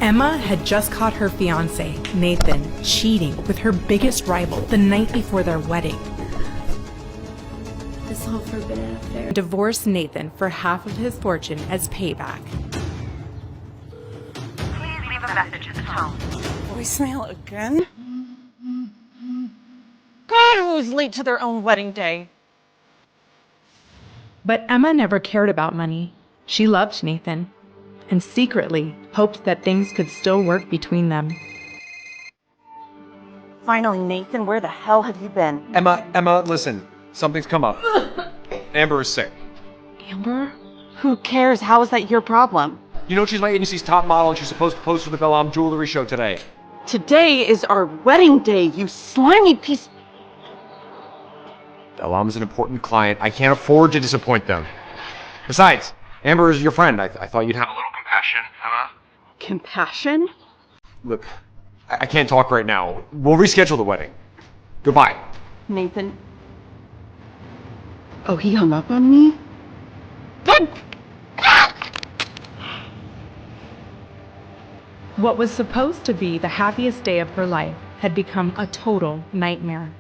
Emma had just caught her fiancé, Nathan, cheating with her biggest rival the night before their wedding. This whole forbidden affair. Divorced Nathan for half of his fortune as payback. Please leave a message at the tone. Voicemail again? God, who's late to their own wedding day? But Emma never cared about money. She loved Nathan, and secretly hoped that things could still work between them. Finally, Nathan, where the hell have you been? Emma, listen. Something's come up. Amber is sick. Amber? Who cares? How is that your problem? You know she's my agency's top model and she's supposed to pose for the Bellam jewelry show today. Today is our wedding day, you slimy piece. Bellam is an important client. I can't afford to disappoint them. Besides, Amber is your friend. I thought you'd have a little compassion, Emma. Compassion? Look, I can't talk right now. We'll reschedule the wedding. Goodbye. Nathan. Oh, he hung up on me? What was supposed to be the happiest day of her life had become a total nightmare.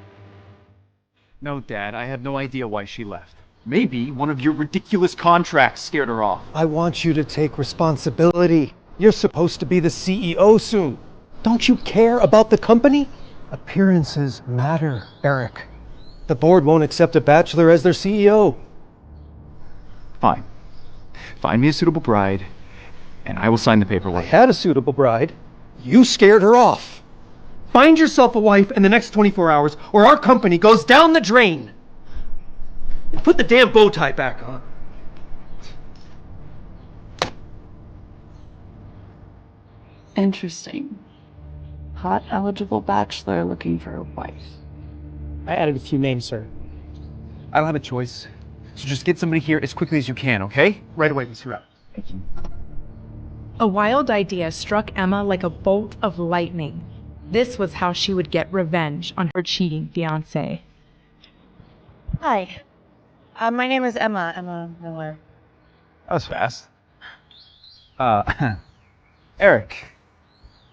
No, Dad, I have no idea why she left. Maybe one of your ridiculous contracts scared her off. I want you to take responsibility. You're supposed to be the CEO soon. Don't you care about the company? Appearances matter, Eric. The board won't accept a bachelor as their CEO. Fine. Find me a suitable bride, and I will sign the I paperwork. had a suitable bride. You scared her off. Find yourself a wife in the next 24 hours, or our company goes down the drain. And put the damn bow tie back on. Interesting. Hot, eligible bachelor looking for a wife. I added a few names, sir. I don't have a choice, so just get somebody here as quickly as you can, okay? Right away, Mr. Rapp. Thank you. A wild idea struck Emma like a bolt of lightning. This was how she would get revenge on her cheating fiancé. Hi. My name is Emma Miller. That was fast. Eric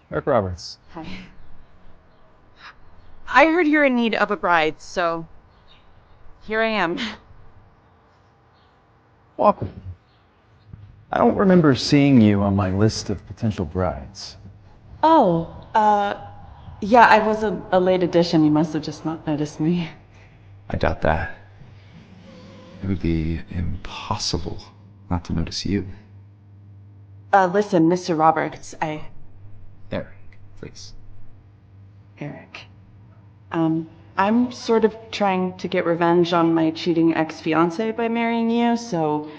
Roberts. Hi. I heard you're in need of a bride, so here I am. Welcome. I don't remember seeing you on my list of potential brides. Oh, yeah, I was a late addition. You must have just not noticed me. I doubt that. It would be impossible not to notice you. Listen, Mr. Roberts, Eric, please. Eric. I'm sort of trying to get revenge on my cheating ex-fiancé by marrying you, so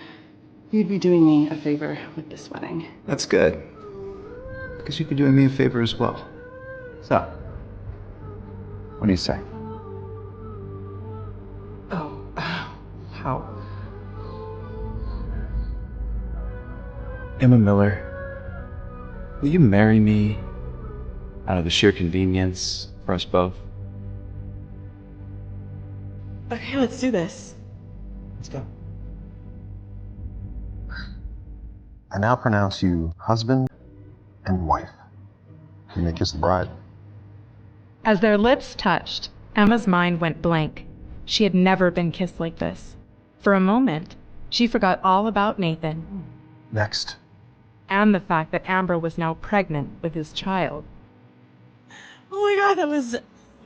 you'd be doing me a favor with this wedding. That's good. Because you'd be doing me a favor as well. So, what do you say? Oh, how? Emma Miller, will you marry me out of the sheer convenience for us both? Okay, let's do this. Let's go. I now pronounce you husband and wife. You may kiss the bride. As their lips touched, Emma's mind went blank. She had never been kissed like this. For a moment, she forgot all about Nathan Next. and the fact that Amber was now pregnant with his child. Oh my god, that was...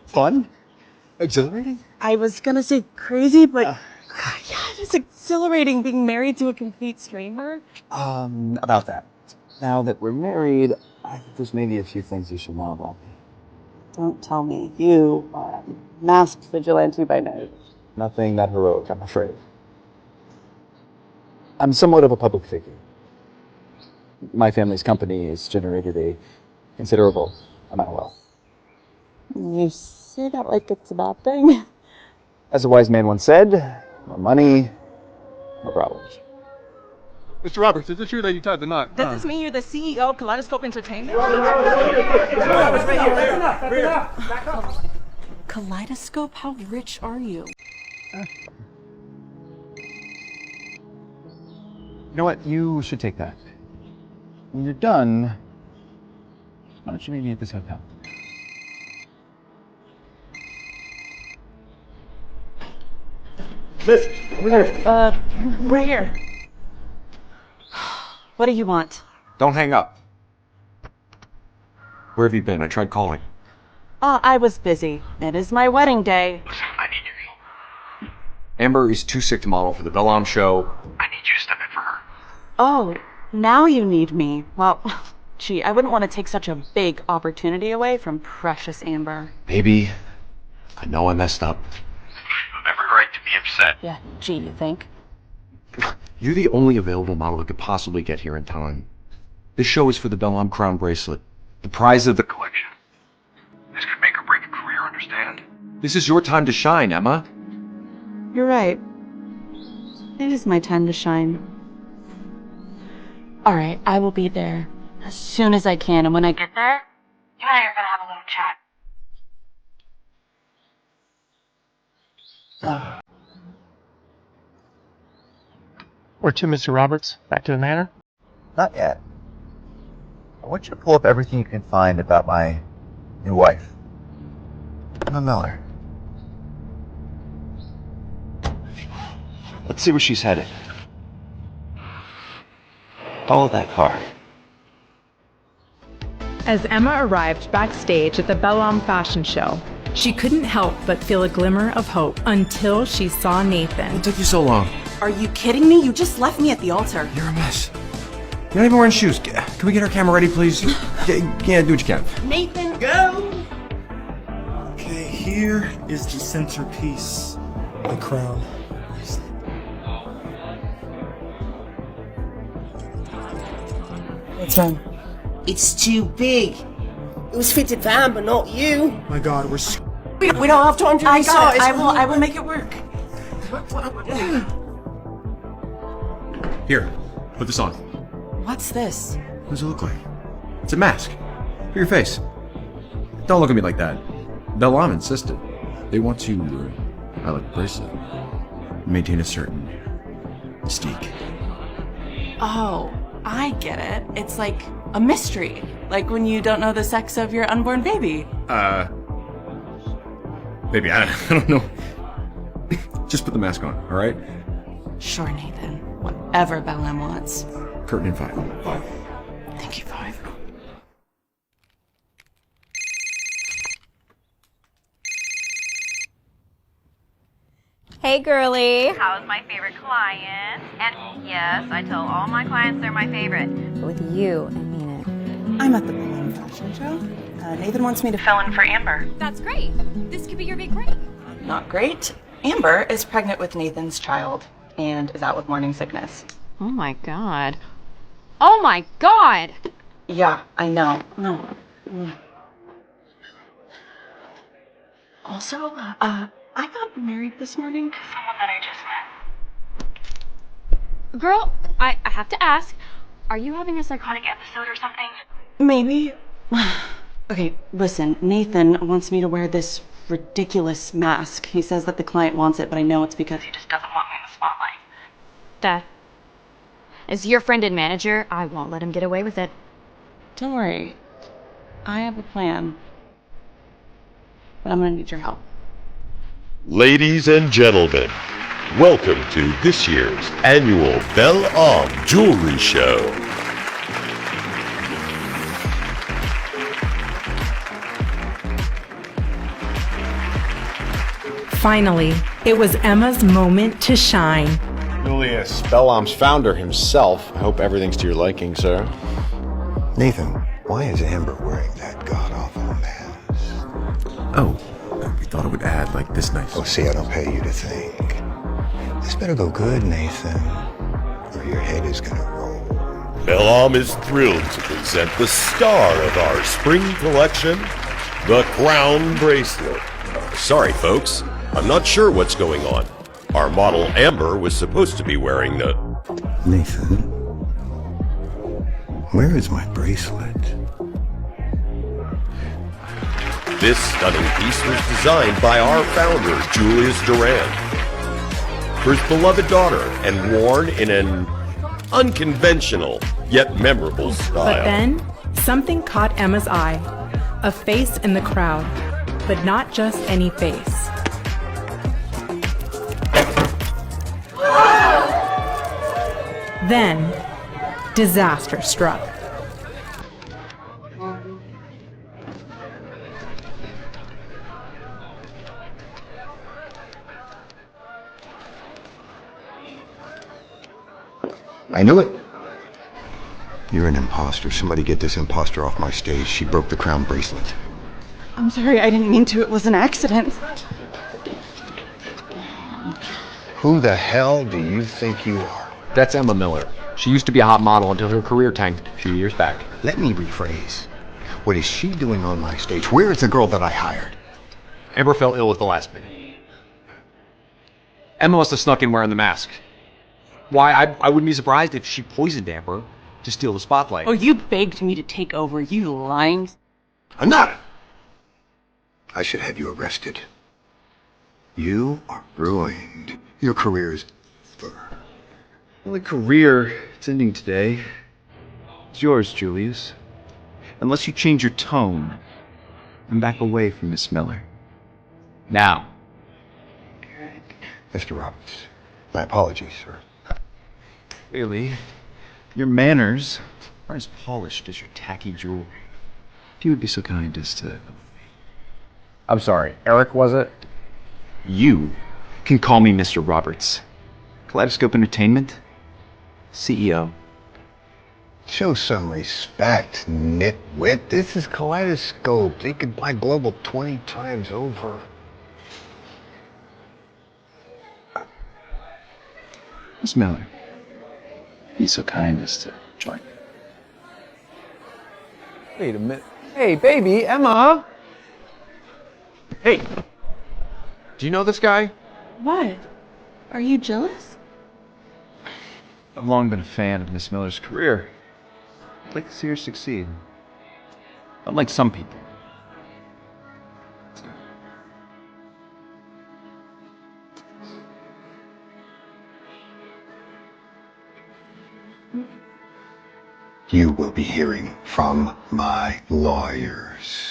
Fun? Exhilarating? I was gonna say crazy, but... yeah, it was exhilarating being married to a complete stranger. About that. Now that we're married, I think there's maybe a few things you should know about me. Don't tell me. You are a masked vigilante by night. Nothing that heroic, I'm afraid. I'm somewhat of a public figure. My family's company has generated a considerable amount of wealth. You say that like it's a bad thing. As a wise man once said, more money, more problems. Mr. Roberts, is it true that you tied the knot? Does this mean you're the CEO of Kaleidoscope Entertainment? Kaleidoscope? How rich are you? You know what? You should take that. When you're done, Why don't you meet me at this hotel? Right here. What do you want? Don't hang up. Where have you been? I tried calling. I was busy. It is my wedding day. Listen, I need your help. Amber is too sick to model for the Bellam show. I need you to step in for her. Oh, now you need me. Well, gee, I wouldn't want to take such a big opportunity away from precious Amber. Baby, I know I messed up. You have every right to be upset. Yeah, gee, you think? You're the only available model who could possibly get here in time. This show is for the Bellam Crown Bracelet, the prize of the collection. This could make or break a career, understand? This is your time to shine, Emma. You're right. It is my time to shine. All right, I will be there as soon as I can, and when I get there, You and I are gonna have a little chat. We're to Mr. Roberts. Back to the manor. Not yet. I want you to pull up everything you can find about my new wife, Emma Miller. Let's see where she's headed. Follow that car. As Emma arrived backstage at the Bellam fashion show, she couldn't help but feel a glimmer of hope until she saw Nathan. What took you so long? Are you kidding me? You just left me at the altar. You're a mess. You're not even wearing shoes. Can we get our camera ready, please? Yeah, do what you can. Nathan, go! Okay, here is the centerpiece, the crown. What's wrong? It's too big. It was fitted for Amber, not you. My God, We don't have to undo these sides. I will make it work. Here, put this on. What's this? What does it look like? It's a mask. For your face. Don't look at me like that. Bellam insisted. They want to, I like the bracelet. Maintain a certain mystique. Oh, I get it. It's like a mystery. Like when you don't know the sex of your unborn baby. Baby, I don't know. Just put the mask on, alright? Sure, Nathan. Whatever Bellam wants. Curtain in 5. Thank you, 5. Hey, girly. How's my favorite client? And yes, I tell all my clients they're my favorite. With you, I mean it. I'm at the Bellam fashion show. Nathan wants me to fill in for Amber. That's great. This could be your big break. Not great. Amber is pregnant with Nathan's child and is out with morning sickness. Oh my god. Oh my god! Yeah, I know. No. Also, I got married this morning to someone that I just met. Girl, I have to ask, are you having a psychotic episode or something? Maybe. Okay, listen, Nathan wants me to wear this ridiculous mask. He says that the client wants it, but I know it's because he just doesn't want me in the spotlight. That. As your friend and manager, I won't let him get away with it. Don't worry. I have a plan. But I'm gonna need your help. Ladies and gentlemen, welcome to this year's annual Bellam Jewelry Show. Finally, it was Emma's moment to shine. Julius, Bellam's founder himself. I hope everything's to your liking, sir. Nathan, why is Amber wearing that god-awful mask? Oh, we thought it would add, like, this nice. Oh, see, I don't pay you to think. This better go good, Nathan, or your head is gonna roll. Bellam is thrilled to present the star of our spring collection, the Crown Bracelet. Sorry, folks, I'm not sure what's going on. Our model Amber was supposed to be wearing the... Nathan, where is my bracelet? This stunning piece was designed by our founder, Julius Duran, for his beloved daughter and worn in an unconventional yet memorable style. But then, Something caught Emma's eye, a face in the crowd, but not just any face. Then, disaster struck. I knew it. You're an imposter. Somebody get this imposter off my stage. She broke the crown bracelet. I'm sorry, I didn't mean to. It was an accident. Who the hell do you think you are? That's Emma Miller. She used to be a hot model until her career tanked a few years back. Let me rephrase. What is she doing on my stage? Where is the girl that I hired? Amber fell ill at the last minute. Emma must have snuck in wearing the mask. Why, I wouldn't be surprised if she poisoned Amber to steal the spotlight. Oh, you begged me to take over, you lying. I'm not. I should have you arrested. You are ruined. Your career is over. Well, the career, it's ending today. It's yours, Julius. Unless you change your tone and back away from Miss Miller. Now. Mr. Roberts, my apologies, sir. Really? Your manners are as polished as your tacky jewelry. If you would be so kind as to... I'm sorry, Eric, was it? You can call me Mr. Roberts. Kaleidoscope Entertainment, CEO. Show some respect, nitwit. This is Kaleidoscope. They could buy Global 20 times over. Miss Miller, be so kind as to join me. Wait a minute. Hey, baby, Emma! Hey! Do you know this guy? What? Are you jealous? I've long been a fan of Miss Miller's career. I'd like to see her succeed. Unlike some people. You will be hearing from my lawyers.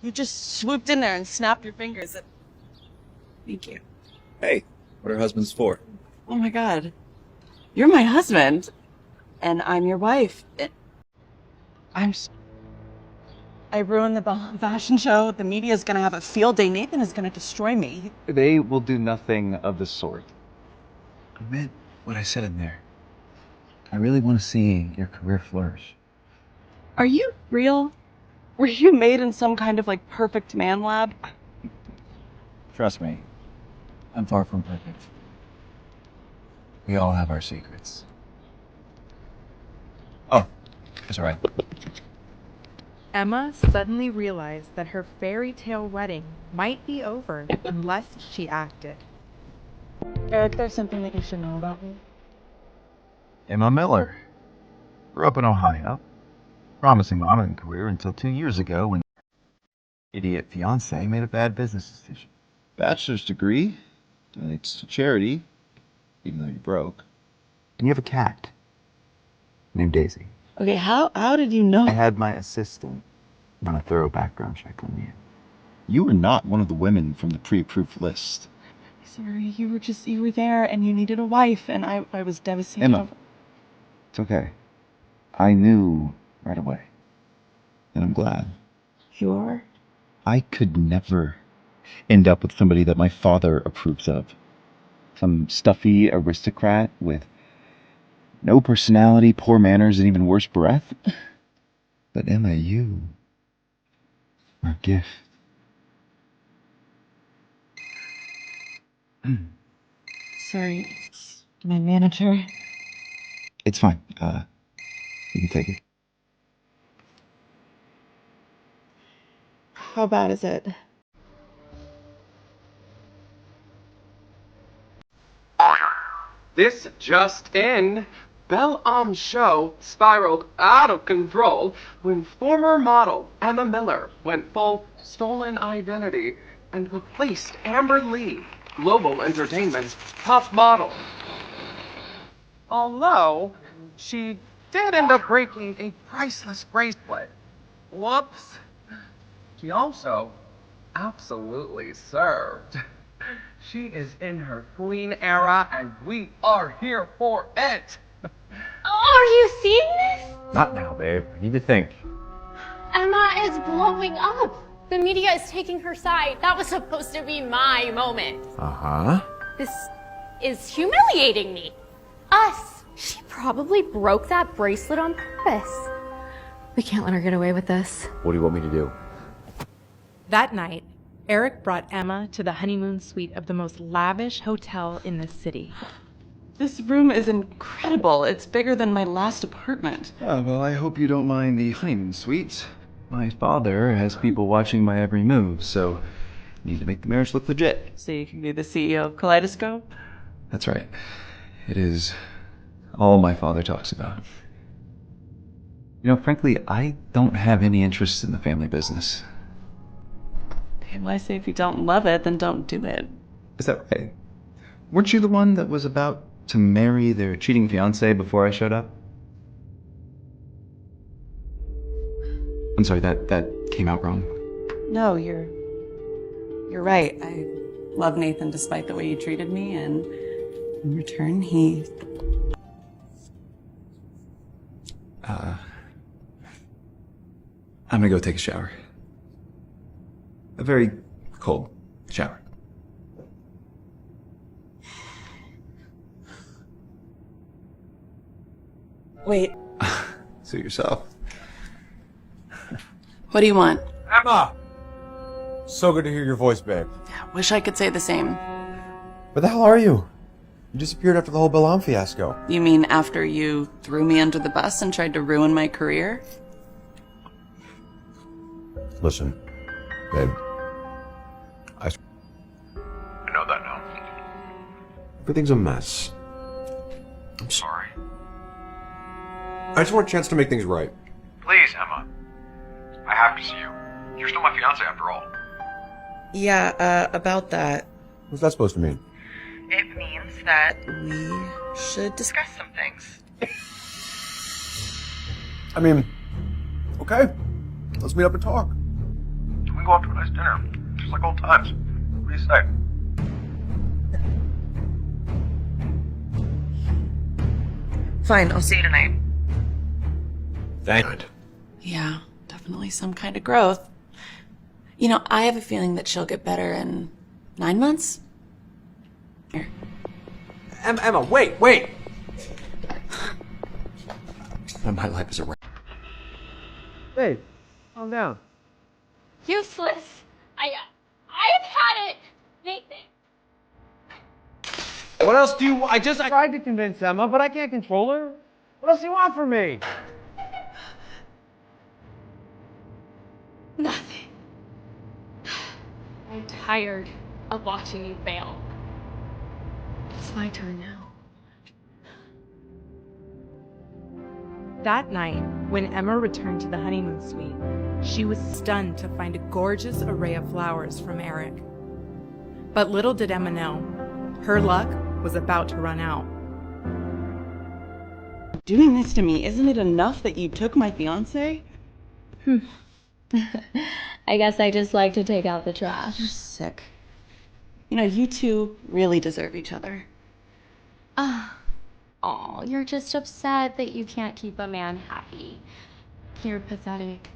You just swooped in there and snapped your fingers. Thank you. Hey, what are husbands for? Oh my god. You're my husband. And I'm your wife. I ruined the fashion show. The media's gonna have a field day. Nathan is gonna destroy me. They will do nothing of the sort. I meant what I said in there. I really want to see your career flourish. Are you real? Were you made in some kind of like perfect man lab? Trust me, I'm far from perfect. We all have our secrets. Oh, that's all right. Emma suddenly realized that her fairy tale wedding might be over unless she acted. Eric, there's something that you should know about me. Emma Miller. Grew up in Ohio. Promising modeling career until 2 years ago when idiot fiance made a bad business decision. Bachelor's degree, donates to charity, even though you're broke. And you have a cat named Daisy. Okay, how did you know? I had my assistant run a thorough background check on you. You were not one of the women from the pre-approved list. Sorry, you were there and you needed a wife and I was devastated. Emma, it's okay. I knew right away. And I'm glad. You are? I could never end up with somebody that my father approves of. Some stuffy aristocrat with no personality, poor manners, and even worse breath. But Emma, you are a gift. Sorry, my manager. It's fine. You can take it. How bad is it? This just in. Belle show spiraled out of control when former model Emma Miller went full stolen identity and replaced Amber Lee global entertainment's top model. Although, she did end up breaking a priceless bracelet. Whoops. She also absolutely served. She is in her queen era, and we are here for it. Are you seeing this? Not now, babe. I need to think. Emma is blowing up. The media is taking her side. That was supposed to be my moment. Uh-huh. This is humiliating me. Us. She probably broke that bracelet on purpose. We can't let her get away with this. What do you want me to do? That night, Eric brought Emma to the honeymoon suite of the most lavish hotel in the city. This room is incredible. It's bigger than my last apartment. Oh, well, I hope you don't mind the honeymoon suite. My father has people watching my every move, so need to make the marriage look legit. So you can be the CEO of Kaleidoscope? That's right. It is all my father talks about. You know, frankly, I don't have any interest in the family business. Well, I say if you don't love it, then don't do it. Is that right? Weren't you the one that was about to marry their cheating fiancé before I showed up? I'm sorry, that came out wrong. No, you're right. I love Nathan despite the way he treated me, and in return, he... I'm gonna go take a shower. A very cold shower. Wait, Suit yourself. what do you want? Emma! So good to hear your voice, babe. Wish I could say the same. Where the hell are you? You disappeared after the whole Balam fiasco. You mean after you threw me under the bus and tried to ruin my career? Listen, babe. I know that now. Everything's a mess. I'm sorry. I just want a chance to make things right. Please, Emma. I have to see you. You're still my fiance after all. Yeah, about that. What's that supposed to mean? It means that we should discuss some things. I mean, okay. Let's meet up and talk. We can go out to a nice dinner, just like old times. What do you say? Fine, I'll see you tonight. Thank you. Yeah, definitely some kind of growth. You know, I have a feeling that she'll get better in 9 months. Here. Emma, wait! My life is a wreck. Hey, calm down. Useless. I've had it. Nathan. What else do you want? I tried to convince Emma, but I can't control her. What else do you want from me? Nothing. I'm tired of watching you fail. It's my turn now. That night, when Emma returned to the honeymoon suite, she was stunned to find a gorgeous array of flowers from Eric. But little did Emma know, her luck was about to run out. Doing this to me, isn't it enough that you took my fiance? I guess I just like to take out the trash. You're sick. You know, you two really deserve each other. Oh, you're just upset that you can't keep a man happy. You're pathetic.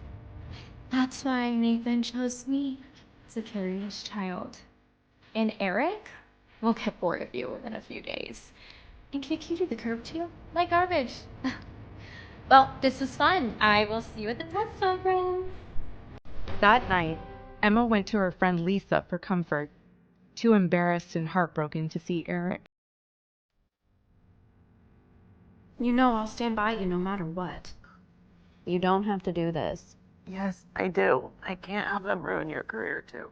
That's why Nathan chose me to carry his child. And Eric will get bored of you within a few days and kick you to the curb too, like garbage. Well, this was fun. I will see you at the press conference. That night, Emma went to her friend Lisa for comfort, too embarrassed and heartbroken to see Eric. You know I'll stand by you no matter what. You don't have to do this. Yes, I do. I can't have them ruin your career, too.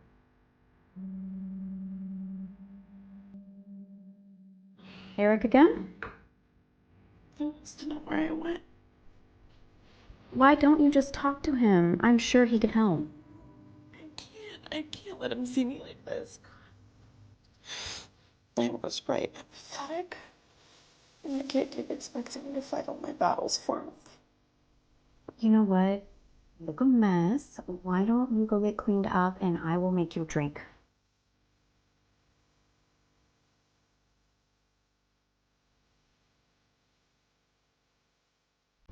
Eric again? He wants to know where I went. Why don't you just talk to him? I'm sure he can help. I can't let him see me like this. I was right. Pathetic. And the kid did expect me to fight all my battles for me. You know what? Look a mess. Why don't you go get cleaned up and I will make you a drink?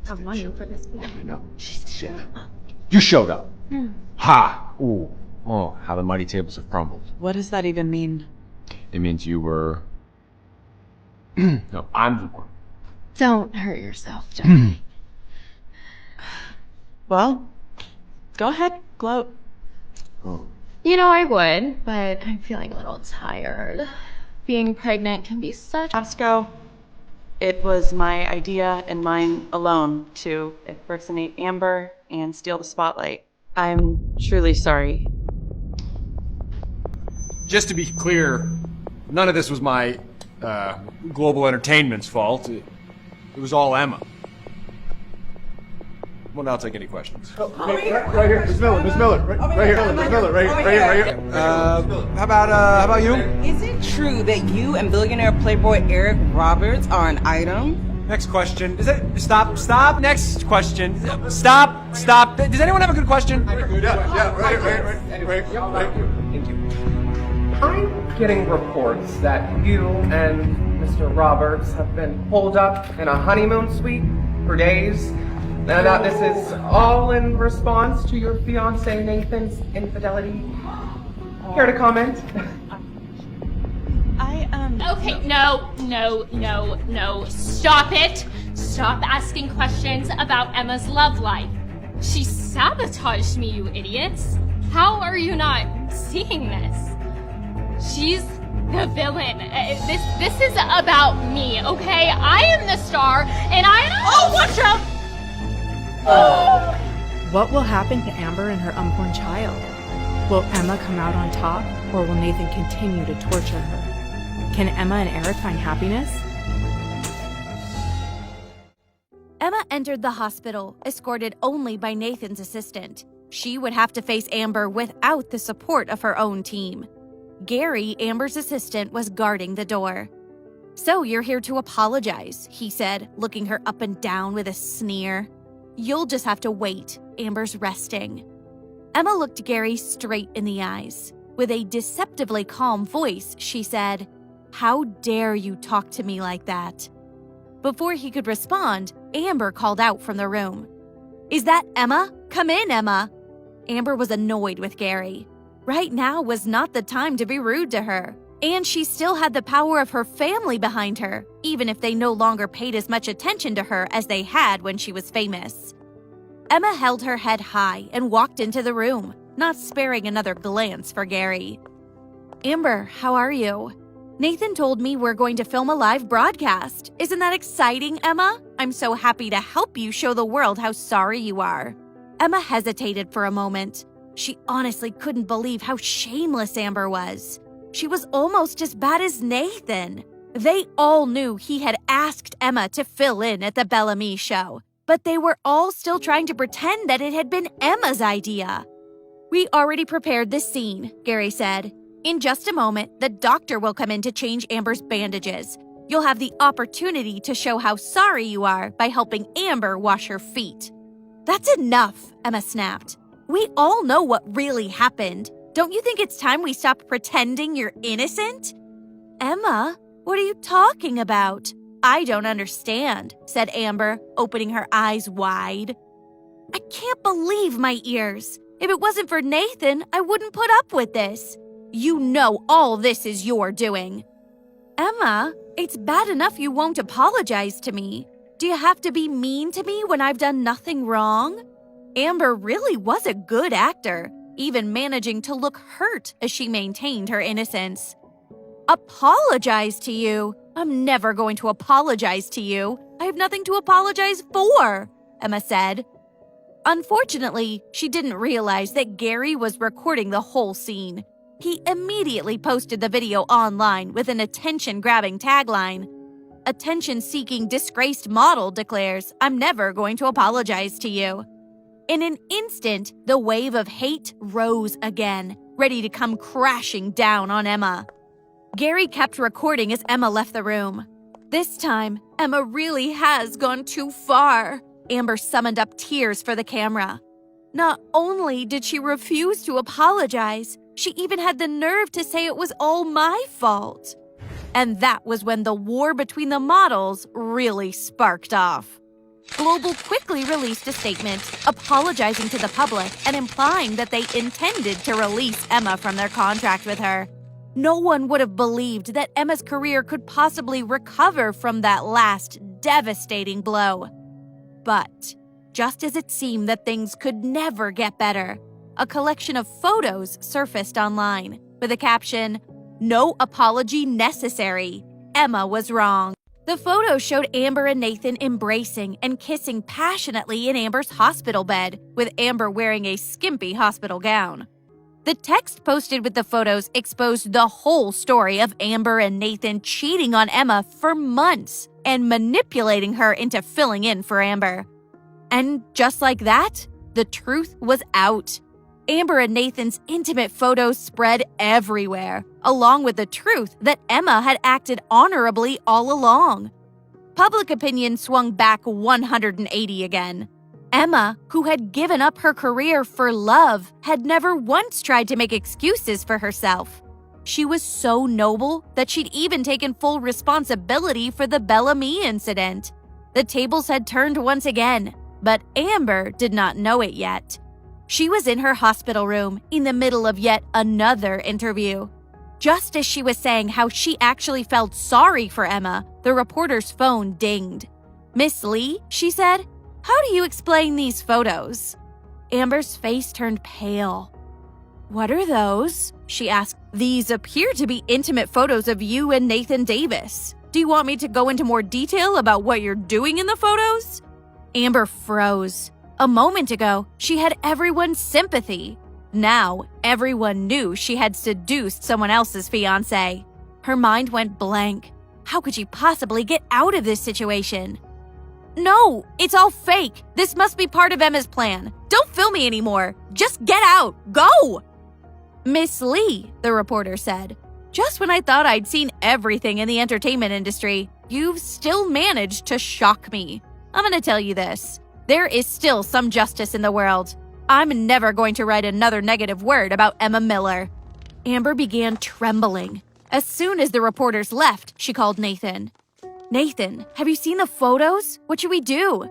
Have money for this. I know. Shit. You showed up. Ha! Ooh. Oh, how the mighty tables have crumbled. What does that even mean? It means you were... No, I'm the one. Don't hurt yourself, John. Well, go ahead, gloat. Oh. You know I would, but I'm feeling a little tired. Being pregnant can be such... Pasco, it was my idea and mine alone to impersonate Amber and steal the spotlight. I'm truly sorry. Just to be clear, none of this was my, Global Entertainment's fault. It was all Emma. Well, now I'll take any questions. Right here, Miss Miller, right here, Miss Miller, right here. How about you? Is it true that you and billionaire playboy Eric Roberts are an item? Next question. Is it... Stop. Next question. Stop. Does anyone have a good question? Yeah, right. Thank you. I'm getting reports that you and Mr. Roberts have been holed up in a honeymoon suite for days, and that this is all in response to your fiancé Nathan's infidelity. Care to comment? Okay, no. Stop it. Stop asking questions about Emma's love life. She sabotaged me, you idiots. How are you not seeing this? She's the villain. This is about me, okay? I am the star, and watch out! What will happen to Amber and her unborn child? Will Emma come out on top, or will Nathan continue to torture her? Can Emma and Eric find happiness? Emma entered the hospital, escorted only by Nathan's assistant. She would have to face Amber without the support of her own team. Gary, Amber's assistant, was guarding the door. "So you're here to apologize," he said, looking her up and down with a sneer. "You'll just have to wait. Amber's resting." Emma looked Gary straight in the eyes. With a deceptively calm voice, she said, "How dare you talk to me like that?" Before he could respond, Amber called out from the room. "Is that Emma? Come in, Emma." Amber was annoyed with Gary. Right now was not the time to be rude to her. And she still had the power of her family behind her, even if they no longer paid as much attention to her as they had when she was famous. Emma held her head high and walked into the room, not sparing another glance for Gary. "Amber, how are you? Nathan told me we're going to film a live broadcast. Isn't that exciting, Emma? I'm so happy to help you show the world how sorry you are." Emma hesitated for a moment. She honestly couldn't believe how shameless Amber was. She was almost as bad as Nathan. They all knew he had asked Emma to fill in at the Bellamy show, but they were all still trying to pretend that it had been Emma's idea. "We already prepared this scene," Gary said. "In just a moment, the doctor will come in to change Amber's bandages. You'll have the opportunity to show how sorry you are by helping Amber wash her feet." "That's enough," Emma snapped. "We all know what really happened. Don't you think it's time we stop pretending you're innocent?" "Emma, what are you talking about?" "I don't understand," said Amber, opening her eyes wide. "I can't believe my ears. If it wasn't for Nathan, I wouldn't put up with this. You know all this is your doing." "Emma, it's bad enough you won't apologize to me. Do you have to be mean to me when I've done nothing wrong?" Amber really was a good actor, even managing to look hurt as she maintained her innocence. "Apologize to you? I'm never going to apologize to you. I have nothing to apologize for," Emma said. Unfortunately, she didn't realize that Gary was recording the whole scene. He immediately posted the video online with an attention-grabbing tagline. "Attention-seeking disgraced model declares, 'I'm never going to apologize to you.'" In an instant, the wave of hate rose again, ready to come crashing down on Emma. Gary kept recording as Emma left the room. This time, Emma really has gone too far. Amber summoned up tears for the camera. Not only did she refuse to apologize, she even had the nerve to say it was all my fault. And that was when the war between the models really sparked off. Global quickly released a statement apologizing to the public and implying that they intended to release Emma from their contract with her. No one would have believed that Emma's career could possibly recover from that last devastating blow. But just as it seemed that things could never get better, a collection of photos surfaced online with a caption, "No apology necessary. Emma was wrong." The photo showed Amber and Nathan embracing and kissing passionately in Amber's hospital bed, with Amber wearing a skimpy hospital gown. The text posted with the photos exposed the whole story of Amber and Nathan cheating on Emma for months and manipulating her into filling in for Amber. And just like that, the truth was out. Amber and Nathan's intimate photos spread everywhere, along with the truth that Emma had acted honorably all along. Public opinion swung back 180 again. Emma, who had given up her career for love, had never once tried to make excuses for herself. She was so noble that she'd even taken full responsibility for the Bellamy incident. The tables had turned once again, but Amber did not know it yet. She was in her hospital room in the middle of yet another interview. Just as she was saying how she actually felt sorry for Emma, the reporter's phone dinged. "Miss Lee," she said, "how do you explain these photos?" Amber's face turned pale. "What are those?" she asked. "These appear to be intimate photos of you and Nathan Davis. Do you want me to go into more detail about what you're doing in the photos?" Amber froze. A moment ago, she had everyone's sympathy. Now, everyone knew she had seduced someone else's fiancé. Her mind went blank. How could she possibly get out of this situation? "No, it's all fake. This must be part of Emma's plan. Don't film me anymore. Just get out. Go!" "Miss Lee," the reporter said, "just when I thought I'd seen everything in the entertainment industry, you've still managed to shock me. I'm gonna tell you this. There is still some justice in the world. I'm never going to write another negative word about Emma Miller." Amber began trembling. As soon as the reporters left, she called Nathan. "Nathan, have you seen the photos? What should we do?"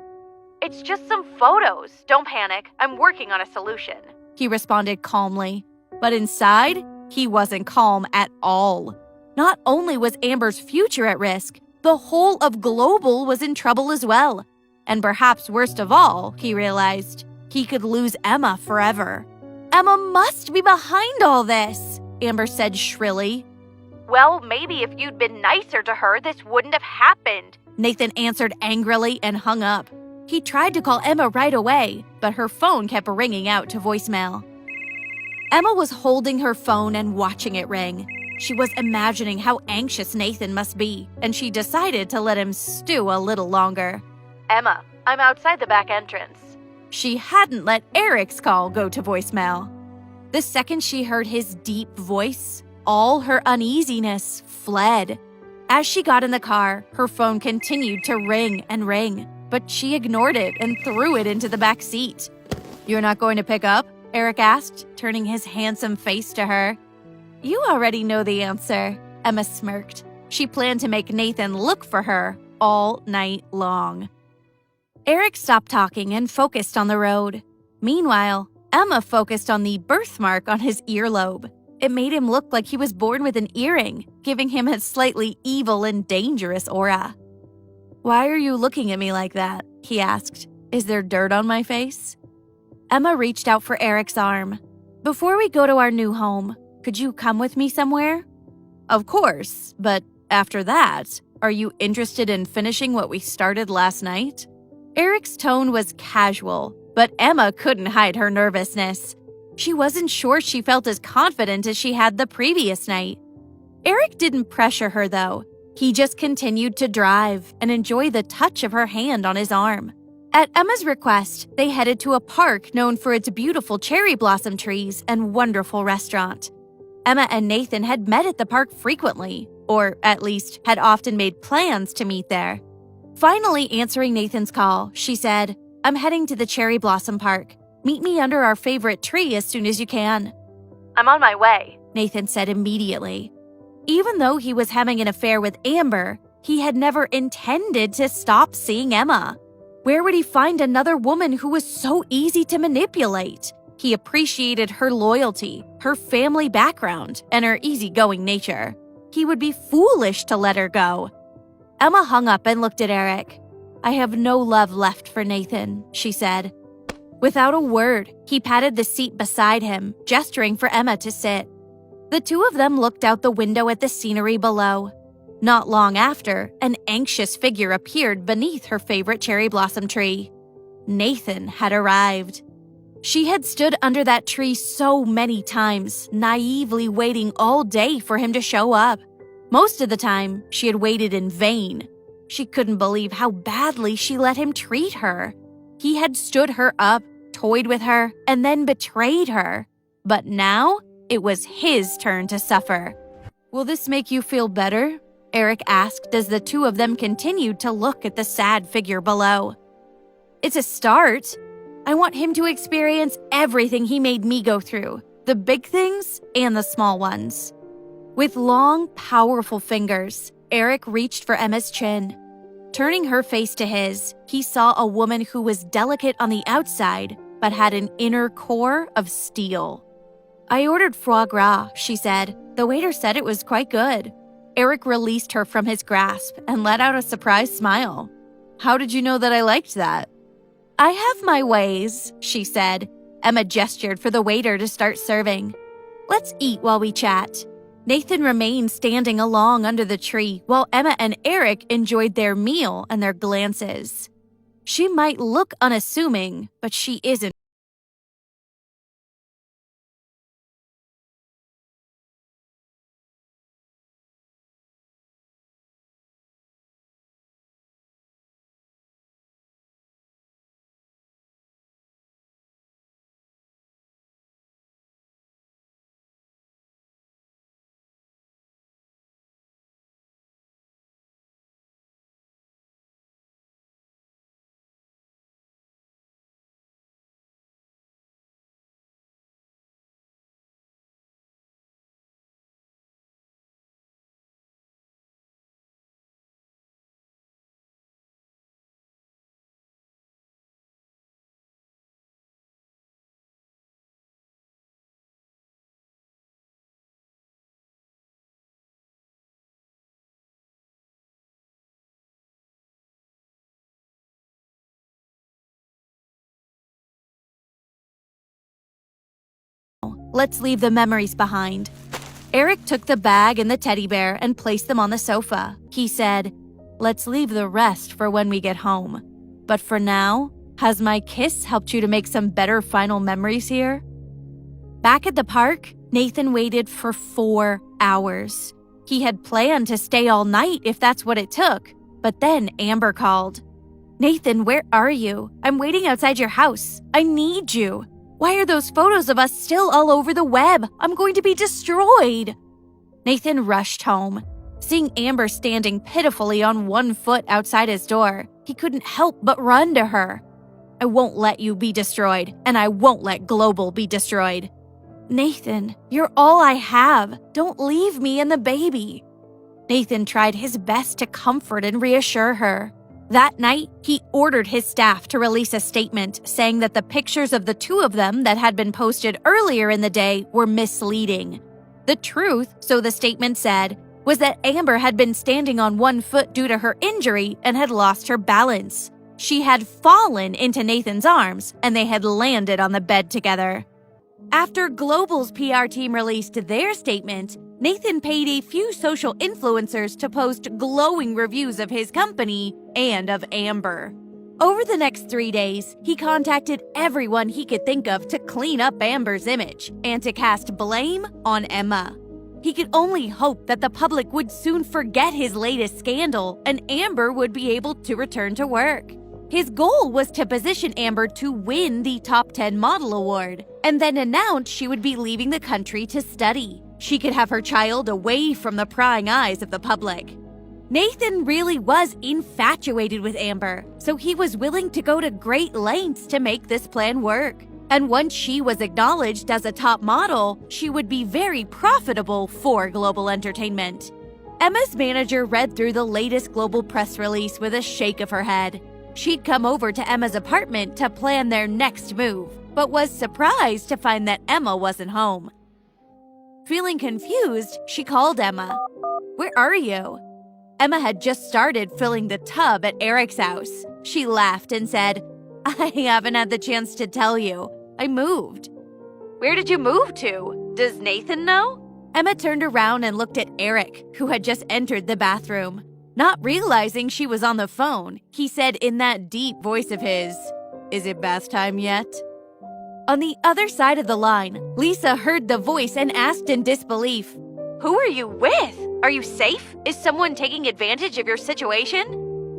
"It's just some photos. Don't panic. I'm working on a solution," he responded calmly. But inside, he wasn't calm at all. Not only was Amber's future at risk, the whole of Global was in trouble as well. And perhaps worst of all, he realized, he could lose Emma forever. "Emma must be behind all this," Amber said shrilly. "Well, maybe if you'd been nicer to her, this wouldn't have happened," Nathan answered angrily and hung up. He tried to call Emma right away, but her phone kept ringing out to voicemail. Emma was holding her phone and watching it ring. She was imagining how anxious Nathan must be, and she decided to let him stew a little longer. "Emma, I'm outside the back entrance." She hadn't let Eric's call go to voicemail. The second she heard his deep voice, all her uneasiness fled. As she got in the car, her phone continued to ring and ring, but she ignored it and threw it into the back seat. "You're not going to pick up?" Eric asked, turning his handsome face to her. "You already know the answer," Emma smirked. She planned to make Nathan look for her all night long. Eric stopped talking and focused on the road. Meanwhile, Emma focused on the birthmark on his earlobe. It made him look like he was born with an earring, giving him a slightly evil and dangerous aura. "Why are you looking at me like that?" he asked. "Is there dirt on my face?" Emma reached out for Eric's arm. "Before we go to our new home, could you come with me somewhere?" "Of course, but after that, are you interested in finishing what we started last night?" Eric's tone was casual, but Emma couldn't hide her nervousness. She wasn't sure she felt as confident as she had the previous night. Eric didn't pressure her, though. He just continued to drive and enjoy the touch of her hand on his arm. At Emma's request, they headed to a park known for its beautiful cherry blossom trees and wonderful restaurant. Emma and Nathan had met at the park frequently, or at least had often made plans to meet there. Finally answering Nathan's call, she said, "I'm heading to the Cherry Blossom Park. Meet me under our favorite tree as soon as you can." "I'm on my way," Nathan said immediately. Even though he was having an affair with Amber, he had never intended to stop seeing Emma. Where would he find another woman who was so easy to manipulate? He appreciated her loyalty, her family background, and her easygoing nature. He would be foolish to let her go. Emma hung up and looked at Eric. "I have no love left for Nathan," she said. Without a word, he patted the seat beside him, gesturing for Emma to sit. The two of them looked out the window at the scenery below. Not long after, an anxious figure appeared beneath her favorite cherry blossom tree. Nathan had arrived. She had stood under that tree so many times, naively waiting all day for him to show up. Most of the time, she had waited in vain. She couldn't believe how badly she let him treat her. He had stood her up, toyed with her, and then betrayed her. But now, it was his turn to suffer. "Will this make you feel better?" Eric asked as the two of them continued to look at the sad figure below. "It's a start. I want him to experience everything he made me go through, the big things and the small ones." With long, powerful fingers, Eric reached for Emma's chin. Turning her face to his, he saw a woman who was delicate on the outside but had an inner core of steel. "I ordered foie gras," she said. "The waiter said it was quite good." Eric released her from his grasp and let out a surprised smile. "How did you know that I liked that?" "I have my ways," she said. Emma gestured for the waiter to start serving. "Let's eat while we chat." Nathan remained standing along under the tree while Emma and Eric enjoyed their meal and their glances. She might look unassuming, but she isn't. Let's leave the memories behind. Eric took the bag and the teddy bear and placed them on the sofa. He said, "Let's leave the rest for when we get home. But for now, has my kiss helped you to make some better final memories here?" Back at the park, Nathan waited for 4 hours. He had planned to stay all night if that's what it took, but then Amber called. "Nathan, where are you? I'm waiting outside your house. I need you. Why are those photos of us still all over the web? I'm going to be destroyed." Nathan rushed home. Seeing Amber standing pitifully on one foot outside his door, he couldn't help but run to her. "I won't let you be destroyed, and I won't let Global be destroyed." "Nathan, you're all I have. Don't leave me and the baby." Nathan tried his best to comfort and reassure her. That night, he ordered his staff to release a statement saying that the pictures of the two of them that had been posted earlier in the day were misleading. The truth, so the statement said, was that Amber had been standing on one foot due to her injury and had lost her balance. She had fallen into Nathan's arms, and they had landed on the bed together. After Global's PR team released their statement, Nathan paid a few social influencers to post glowing reviews of his company and of Amber. Over the next 3 days, he contacted everyone he could think of to clean up Amber's image and to cast blame on Emma. He could only hope that the public would soon forget his latest scandal and Amber would be able to return to work. His goal was to position Amber to win the Top 10 Model Award and then announce she would be leaving the country to study. She could have her child away from the prying eyes of the public. Nathan really was infatuated with Amber, so he was willing to go to great lengths to make this plan work. And once she was acknowledged as a top model, she would be very profitable for Global Entertainment. Emma's manager read through the latest Global press release with a shake of her head. She'd come over to Emma's apartment to plan their next move, but was surprised to find that Emma wasn't home. Feeling confused, she called Emma. "Where are you?" Emma had just started filling the tub at Eric's house. She laughed and said, "I haven't had the chance to tell you. I moved." "Where did you move to? Does Nathan know?" Emma turned around and looked at Eric, who had just entered the bathroom. Not realizing she was on the phone, he said in that deep voice of his, "Is it bath time yet?" On the other side of the line, Lisa heard the voice and asked in disbelief, "Who are you with? Are you safe? Is someone taking advantage of your situation?"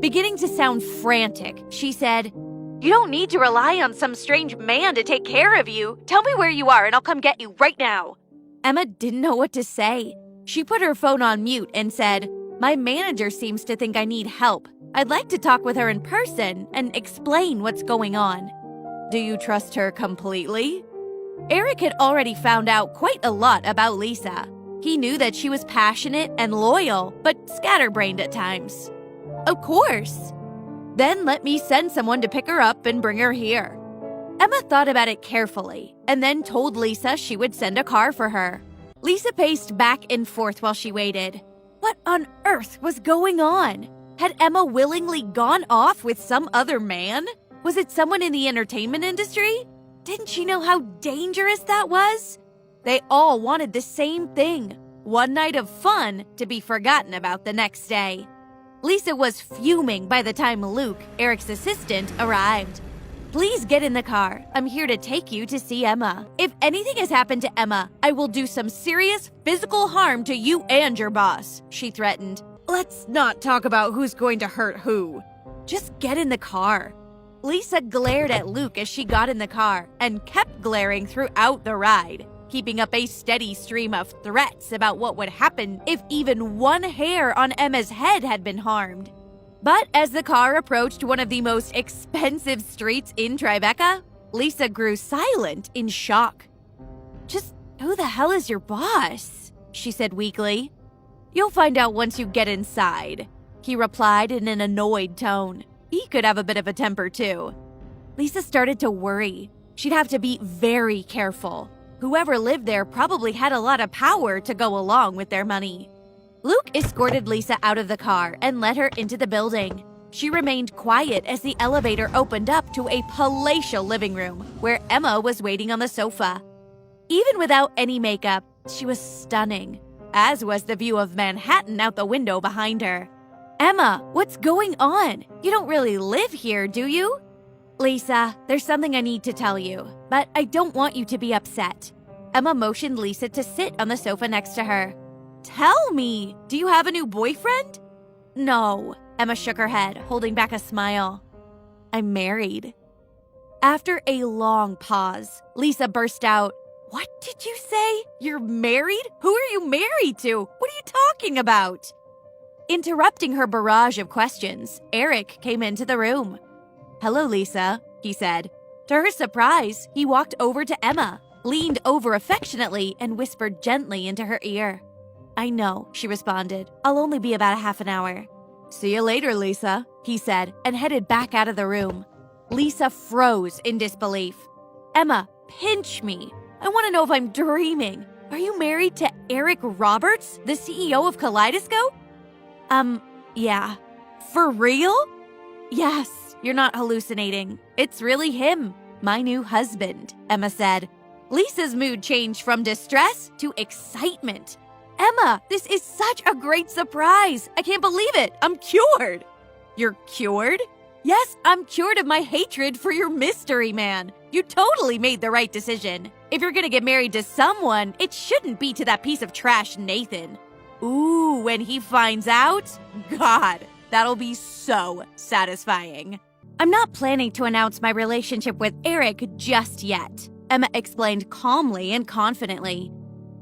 Beginning to sound frantic, she said, "You don't need to rely on some strange man to take care of you. Tell me where you are and I'll come get you right now." Emma didn't know what to say. She put her phone on mute and said, "My manager seems to think I need help. I'd like to talk with her in person and explain what's going on." "Do you trust her completely?" Eric had already found out quite a lot about Lisa. He knew that she was passionate and loyal, but scatterbrained at times. "Of course." "Then let me send someone to pick her up and bring her here." Emma thought about it carefully and then told Lisa she would send a car for her. Lisa paced back and forth while she waited. What on earth was going on? Had Emma willingly gone off with some other man? Was it someone in the entertainment industry? Didn't she know how dangerous that was? They all wanted the same thing, one night of fun to be forgotten about the next day. Lisa was fuming by the time Luke, Eric's assistant, arrived. "Please get in the car. I'm here to take you to see Emma. If anything has happened to Emma, I will do some serious physical harm to you and your boss," she threatened. "Let's not talk about who's going to hurt who. Just get in the car." Lisa glared at Luke as she got in the car and kept glaring throughout the ride, keeping up a steady stream of threats about what would happen if even one hair on Emma's head had been harmed. But as the car approached one of the most expensive streets in Tribeca, Lisa grew silent in shock. "Just who the hell is your boss?" she said weakly. "You'll find out once you get inside," he replied in an annoyed tone. He could have a bit of a temper too. Lisa started to worry. She'd have to be very careful. Whoever lived there probably had a lot of power to go along with their money. Luke escorted Lisa out of the car and led her into the building. She remained quiet as the elevator opened up to a palatial living room where Emma was waiting on the sofa. Even without any makeup, she was stunning, as was the view of Manhattan out the window behind her. "Emma, what's going on? You don't really live here, do you?" "Lisa, there's something I need to tell you, but I don't want you to be upset." Emma motioned Lisa to sit on the sofa next to her. "Tell me, do you have a new boyfriend?" "No," Emma shook her head, holding back a smile. "I'm married." After a long pause, Lisa burst out, "What did you say? You're married? Who are you married to? What are you talking about?" Interrupting her barrage of questions, Eric came into the room. "Hello, Lisa," he said. To her surprise, he walked over to Emma, leaned over affectionately, and whispered gently into her ear. "I know," she responded. "I'll only be about a half an hour." "See you later, Lisa," he said, and headed back out of the room. Lisa froze in disbelief. "Emma, pinch me. I want to know if I'm dreaming. Are you married to Eric Roberts, the CEO of Kaleidoscope?" Yeah. "For real?" "Yes, you're not hallucinating. It's really him, my new husband," Emma said. Lisa's mood changed from distress to excitement. "Emma, this is such a great surprise. I can't believe it. I'm cured." "You're cured?" "Yes, I'm cured of my hatred for your mystery man. You totally made the right decision. If you're gonna get married to someone, it shouldn't be to that piece of trash Nathan. Ooh, when he finds out, God, that'll be so satisfying." "I'm not planning to announce my relationship with Eric just yet," Emma explained calmly and confidently.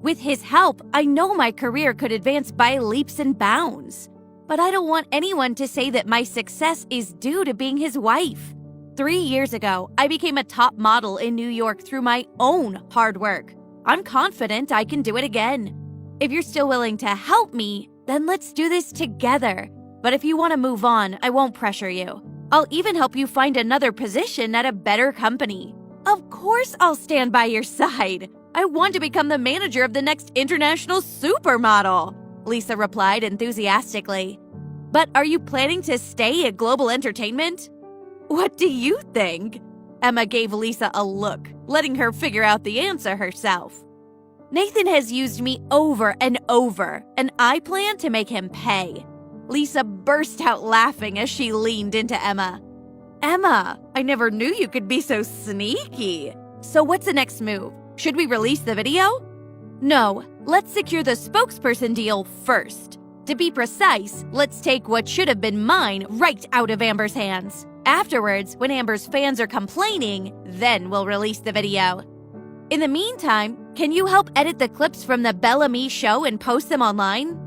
With his help, I know my career could advance by leaps and bounds. But I don't want anyone to say that my success is due to being his wife. 3 years ago, I became a top model in New York through my own hard work. I'm confident I can do it again. If you're still willing to help me, then let's do this together. But if you want to move on, I won't pressure you. I'll even help you find another position at a better company. Of course I'll stand by your side. I want to become the manager of the next international supermodel, Lisa replied enthusiastically. But are you planning to stay at Global Entertainment? What do you think? Emma gave Lisa a look, letting her figure out the answer herself. Nathan has used me over and over, and I plan to make him pay. Lisa burst out laughing as she leaned into Emma. Emma, I never knew you could be so sneaky. So what's the next move? Should we release the video? No, let's secure the spokesperson deal first. To be precise, let's take what should have been mine right out of Amber's hands. Afterwards, when Amber's fans are complaining, then we'll release the video. In the meantime, can you help edit the clips from the Bellamy show and post them online?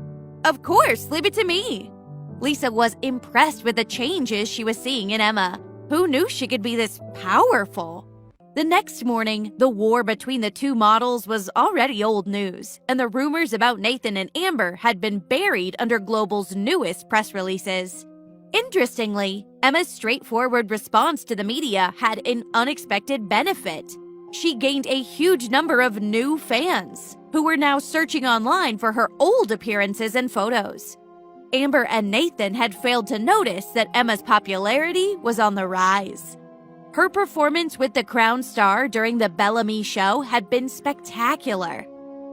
Of course, leave it to me. Lisa was impressed with the changes she was seeing in Emma. Who knew she could be this powerful? The next morning, the war between the two models was already old news, and the rumors about Nathan and Amber had been buried under Global's newest press releases. Interestingly, Emma's straightforward response to the media had an unexpected benefit. She gained a huge number of new fans, who were now searching online for her old appearances and photos. Amber and Nathan had failed to notice that Emma's popularity was on the rise. Her performance with the Crown star during the Bellamy show had been spectacular.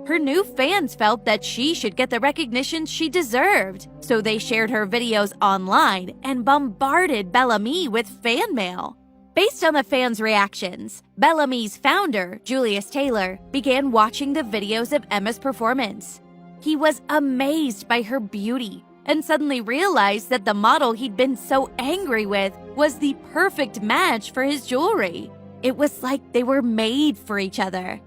Her new fans felt that she should get the recognition she deserved, so they shared her videos online and bombarded Bellamy with fan mail. Based on the fans' reactions, Bellamy's founder, Julius Taylor, began watching the videos of Emma's performance. He was amazed by her beauty and suddenly realized that the model he'd been so angry with was the perfect match for his jewelry. It was like they were made for each other.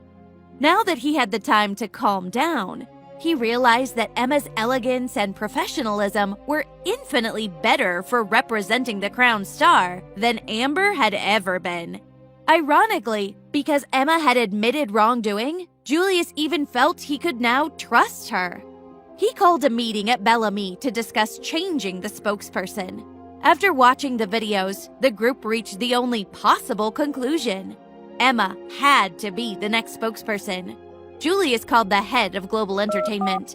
Now that he had the time to calm down, he realized that Emma's elegance and professionalism were infinitely better for representing the Crown star than Amber had ever been. Ironically, because Emma had admitted wrongdoing, Julius even felt he could now trust her. He called a meeting at Bellamy to discuss changing the spokesperson. After watching the videos, the group reached the only possible conclusion. Emma had to be the next spokesperson. Julius called the head of Global Entertainment.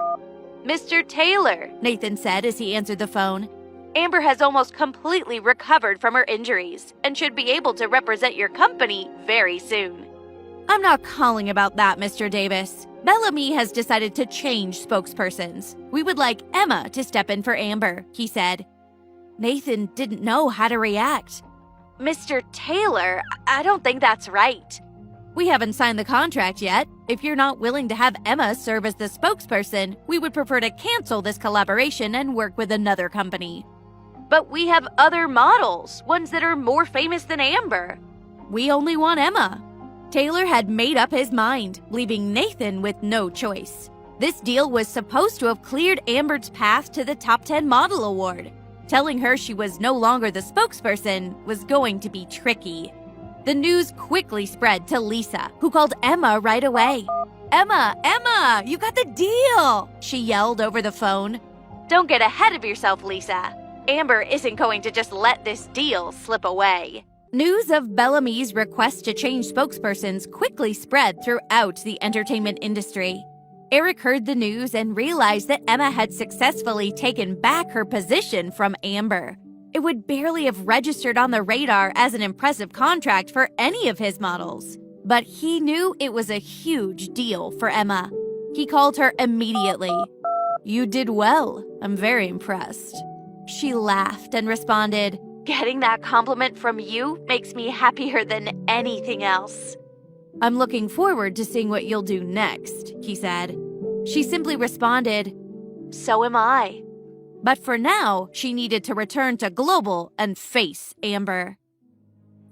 Mr. Taylor, Nathan said as he answered the phone, Amber has almost completely recovered from her injuries and should be able to represent your company very soon. I'm not calling about that, Mr. Davis. Bellamy has decided to change spokespersons. We would like Emma to step in for Amber, he said. Nathan didn't know how to react. Mr. Taylor, I don't think that's right. We haven't signed the contract yet. If you're not willing to have Emma serve as the spokesperson, we would prefer to cancel this collaboration and work with another company. But we have other models, ones that are more famous than Amber. We only want Emma. Taylor had made up his mind, leaving Nathan with no choice. This deal was supposed to have cleared Amber's path to the Top 10 Model Award. Telling her she was no longer the spokesperson was going to be tricky. The news quickly spread to Lisa, who called Emma right away. Emma, you got the deal, she yelled over the phone. Don't get ahead of yourself, Lisa. Amber isn't going to just let this deal slip away. News of Bellamy's request to change spokespersons quickly spread throughout the entertainment industry. Eric heard the news and realized that Emma had successfully taken back her position from Amber. It would barely have registered on the radar as an impressive contract for any of his models. But he knew it was a huge deal for Emma. He called her immediately. You did well. I'm very impressed. She laughed and responded, Getting that compliment from you makes me happier than anything else. I'm looking forward to seeing what you'll do next, he said. She simply responded, So am I. But for now, she needed to return to Global and face Amber.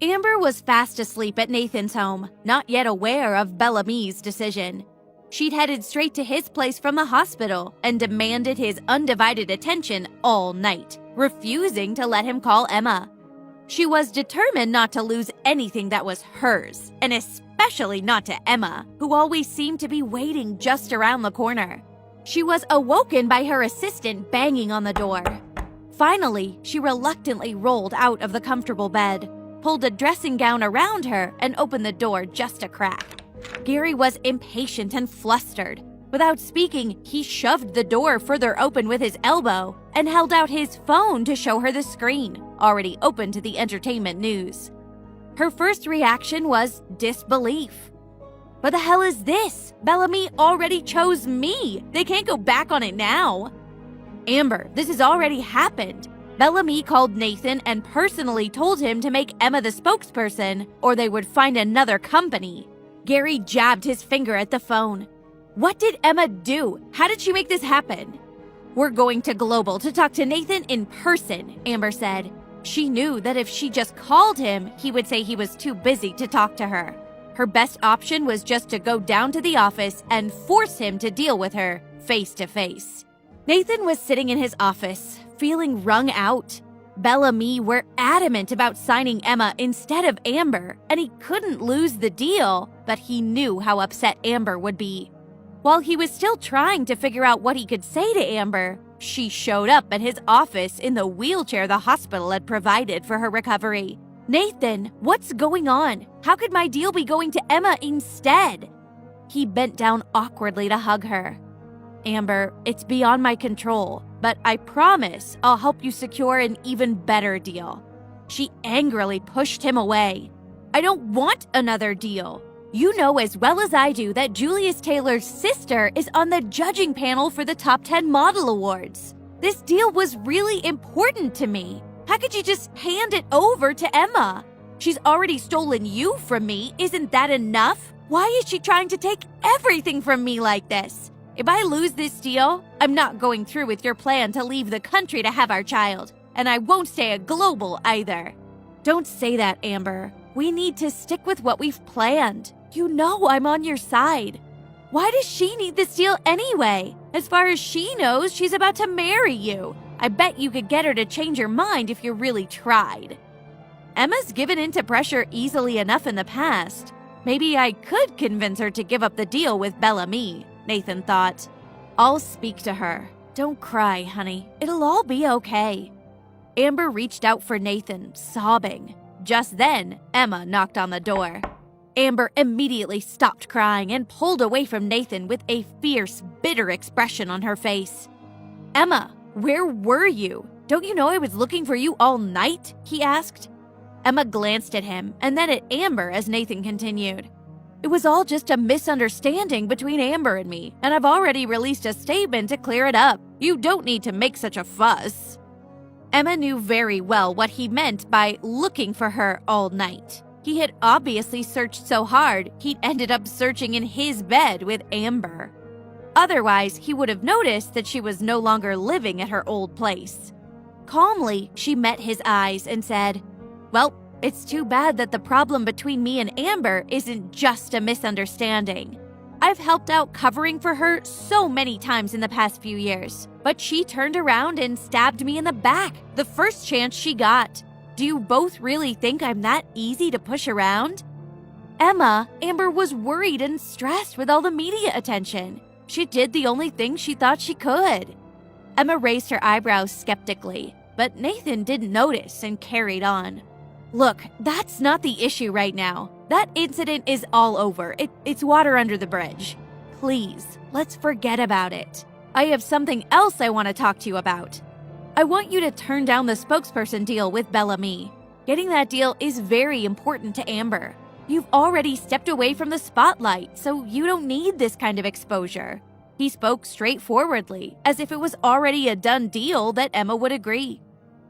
Amber was fast asleep at Nathan's home, not yet aware of Bellamy's decision. She'd headed straight to his place from the hospital and demanded his undivided attention all night, refusing to let him call Emma. She was determined not to lose anything that was hers, and especially not to Emma, who always seemed to be waiting just around the corner. She was awoken by her assistant banging on the door. Finally, she reluctantly rolled out of the comfortable bed, pulled a dressing gown around her, and opened the door just a crack. Gary was impatient and flustered. Without speaking, he shoved the door further open with his elbow and held out his phone to show her the screen, already open to the entertainment news. Her first reaction was disbelief. What the hell is this? Bellamy already chose me. They can't go back on it now. Amber, this has already happened. Bellamy called Nathan and personally told him to make Emma the spokesperson, or they would find another company. Gary jabbed his finger at the phone. What did Emma do? How did she make this happen? We're going to Global to talk to Nathan in person, Amber said. She knew that if she just called him, he would say he was too busy to talk to her. Her best option was just to go down to the office and force him to deal with her face to face. Nathan was sitting in his office, feeling wrung out. Bellamy were adamant about signing Emma instead of Amber, and he couldn't lose the deal, but he knew how upset Amber would be. While he was still trying to figure out what he could say to Amber, she showed up at his office in the wheelchair the hospital had provided for her recovery. Nathan, what's going on? How could my deal be going to Emma instead? He bent down awkwardly to hug her. Amber, it's beyond my control, but I promise I'll help you secure an even better deal. She angrily pushed him away. I don't want another deal. You know as well as I do that Julius Taylor's sister is on the judging panel for the Top 10 Model Awards. This deal was really important to me. How could you just hand it over to Emma? She's already stolen you from me. Isn't that enough? Why is she trying to take everything from me like this? If I lose this deal, I'm not going through with your plan to leave the country to have our child, and I won't stay at Global either. Don't say that, Amber. We need to stick with what we've planned. You know I'm on your side. Why does she need this deal anyway? As far as she knows, she's about to marry you. I bet you could get her to change your mind if you really tried. Emma's given in to pressure easily enough in the past. Maybe I could convince her to give up the deal with Bellamy, Nathan thought. I'll speak to her. Don't cry, honey. It'll all be okay. Amber reached out for Nathan, sobbing. Just then, Emma knocked on the door. Amber immediately stopped crying and pulled away from Nathan with a fierce, bitter expression on her face. Emma, where were you? Don't you know I was looking for you all night? He asked. Emma glanced at him and then at Amber as Nathan continued. It was all just a misunderstanding between Amber and me, and I've already released a statement to clear it up. You don't need to make such a fuss. Emma knew very well what he meant by looking for her all night. He had obviously searched so hard, he'd ended up searching in his bed with Amber. Otherwise, he would have noticed that she was no longer living at her old place. Calmly, she met his eyes and said, Well, it's too bad that the problem between me and Amber isn't just a misunderstanding. I've helped out covering for her so many times in the past few years, but she turned around and stabbed me in the back the first chance she got. Do you both really think I'm that easy to push around? Amber was worried and stressed with all the media attention. She did the only thing she thought she could. Emma raised her eyebrows skeptically, but Nathan didn't notice and carried on. Look, that's not the issue right now. That incident is all over. It's water under the bridge. Please, let's forget about it. I have something else I want to talk to you about. I want you to turn down the spokesperson deal with Bellamy. Getting that deal is very important to Amber. You've already stepped away from the spotlight, so you don't need this kind of exposure. He spoke straightforwardly, as if it was already a done deal that Emma would agree.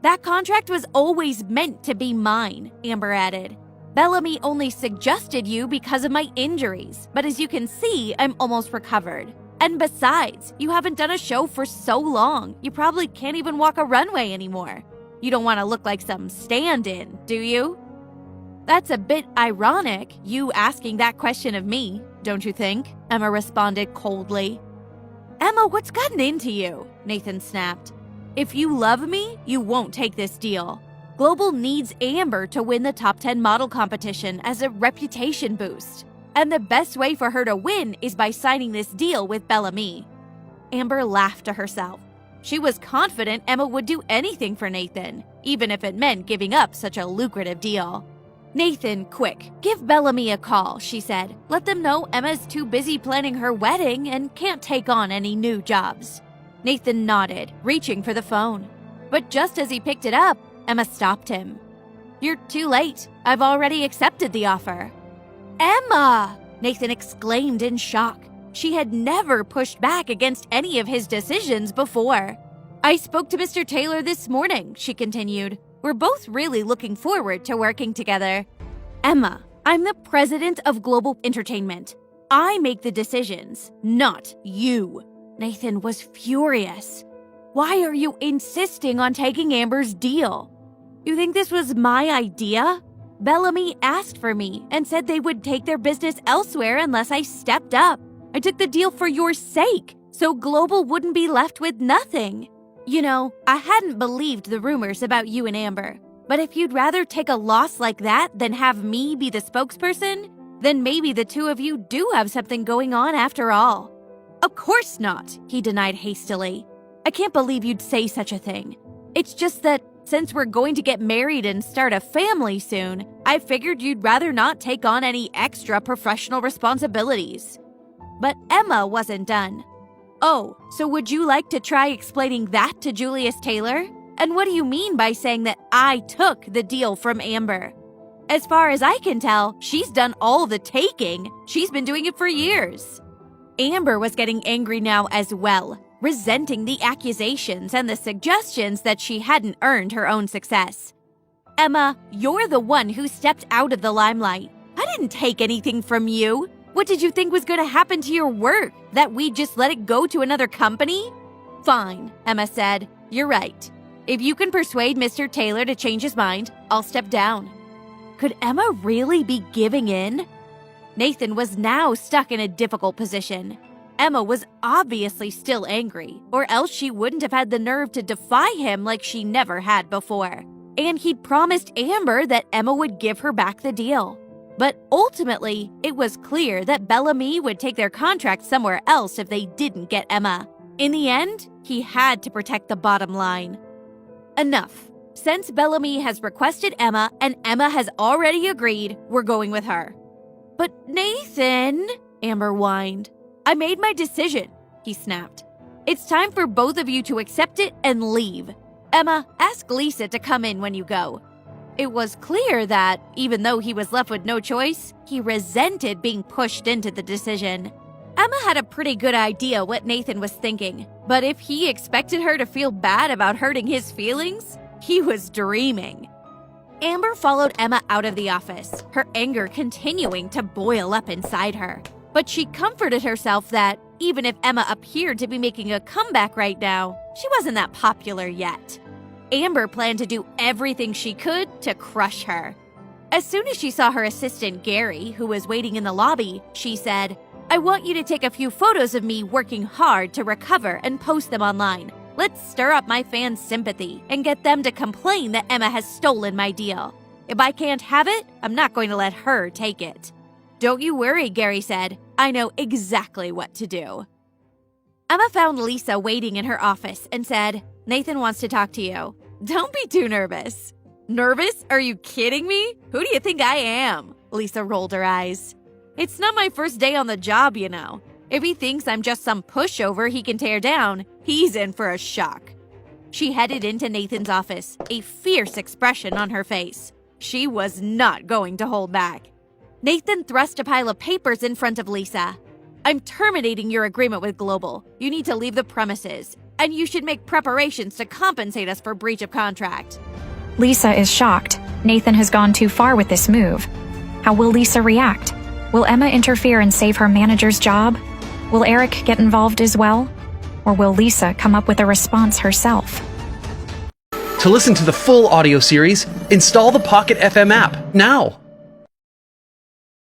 That contract was always meant to be mine, Amber added. Bellamy only suggested you because of my injuries, but as you can see, I'm almost recovered. And besides, you haven't done a show for so long, you probably can't even walk a runway anymore. You don't want to look like some stand-in, do you? That's a bit ironic, you asking that question of me, don't you think? Emma responded coldly. Emma, what's gotten into you? Nathan snapped. If you love me, you won't take this deal. Global needs Amber to win the top 10 model competition as a reputation boost. And the best way for her to win is by signing this deal with Bellamy. Amber laughed to herself. She was confident Emma would do anything for Nathan, even if it meant giving up such a lucrative deal. Nathan, quick, give Bellamy a call, she said. Let them know Emma's too busy planning her wedding and can't take on any new jobs. Nathan nodded, reaching for the phone. But just as he picked it up, Emma stopped him. You're too late. I've already accepted the offer. Emma! Nathan exclaimed in shock. She had never pushed back against any of his decisions before. I spoke to Mr. Taylor this morning, she continued. We're both really looking forward to working together. Emma, I'm the president of Global Entertainment. I make the decisions, not you. Nathan was furious. Why are you insisting on taking Amber's deal? You think this was my idea? Bellamy asked for me and said they would take their business elsewhere unless I stepped up. I took the deal for your sake, so Global wouldn't be left with nothing. You know, I hadn't believed the rumors about you and Amber. But if you'd rather take a loss like that than have me be the spokesperson, then maybe the two of you do have something going on after all. Of course not, he denied hastily. I can't believe you'd say such a thing. It's just that since we're going to get married and start a family soon, I figured you'd rather not take on any extra professional responsibilities. But Emma wasn't done. Oh, so would you like to try explaining that to Julius Taylor? And what do you mean by saying that I took the deal from Amber? As far as I can tell, she's done all the taking. She's been doing it for years. Amber was getting angry now as well, resenting the accusations and the suggestions that she hadn't earned her own success. Emma, you're the one who stepped out of the limelight. I didn't take anything from you. What did you think was going to happen to your work? That we'd just let it go to another company? Fine, Emma said. You're right. If you can persuade Mr. Taylor to change his mind, I'll step down. Could Emma really be giving in? Nathan was now stuck in a difficult position. Emma was obviously still angry, or else she wouldn't have had the nerve to defy him like she never had before. And he'd promised Amber that Emma would give her back the deal. But ultimately, it was clear that Bellamy would take their contract somewhere else if they didn't get Emma. In the end, he had to protect the bottom line. Enough. Since Bellamy has requested Emma and Emma has already agreed, we're going with her. But Nathan, Amber whined. I made my decision, he snapped. It's time for both of you to accept it and leave. Emma, ask Lisa to come in when you go. It was clear that, even though he was left with no choice, he resented being pushed into the decision. Emma had a pretty good idea what Nathan was thinking, but if he expected her to feel bad about hurting his feelings, he was dreaming. Amber followed Emma out of the office, her anger continuing to boil up inside her. But she comforted herself that, even if Emma appeared to be making a comeback right now, she wasn't that popular yet. Amber planned to do everything she could to crush her. As soon as she saw her assistant Gary, who was waiting in the lobby, she said, I want you to take a few photos of me working hard to recover and post them online. Let's stir up my fans' sympathy and get them to complain that Emma has stolen my deal. If I can't have it, I'm not going to let her take it. Don't you worry, Gary said. I know exactly what to do. Emma found Lisa waiting in her office and said, Nathan wants to talk to you. Don't be too nervous. Nervous? Are you kidding me? Who do you think I am? Lisa rolled her eyes. It's not my first day on the job, you know. If he thinks I'm just some pushover he can tear down, he's in for a shock. She headed into Nathan's office, a fierce expression on her face. She was not going to hold back. Nathan thrust a pile of papers in front of Lisa. I'm terminating your agreement with Global. You need to leave the premises, and you should make preparations to compensate us for breach of contract. Lisa is shocked. Nathan has gone too far with this move. How will Lisa react? Will Emma interfere and save her manager's job? Will Eric get involved as well? Or will Lisa come up with a response herself? To listen to the full audio series, install the Pocket FM app now.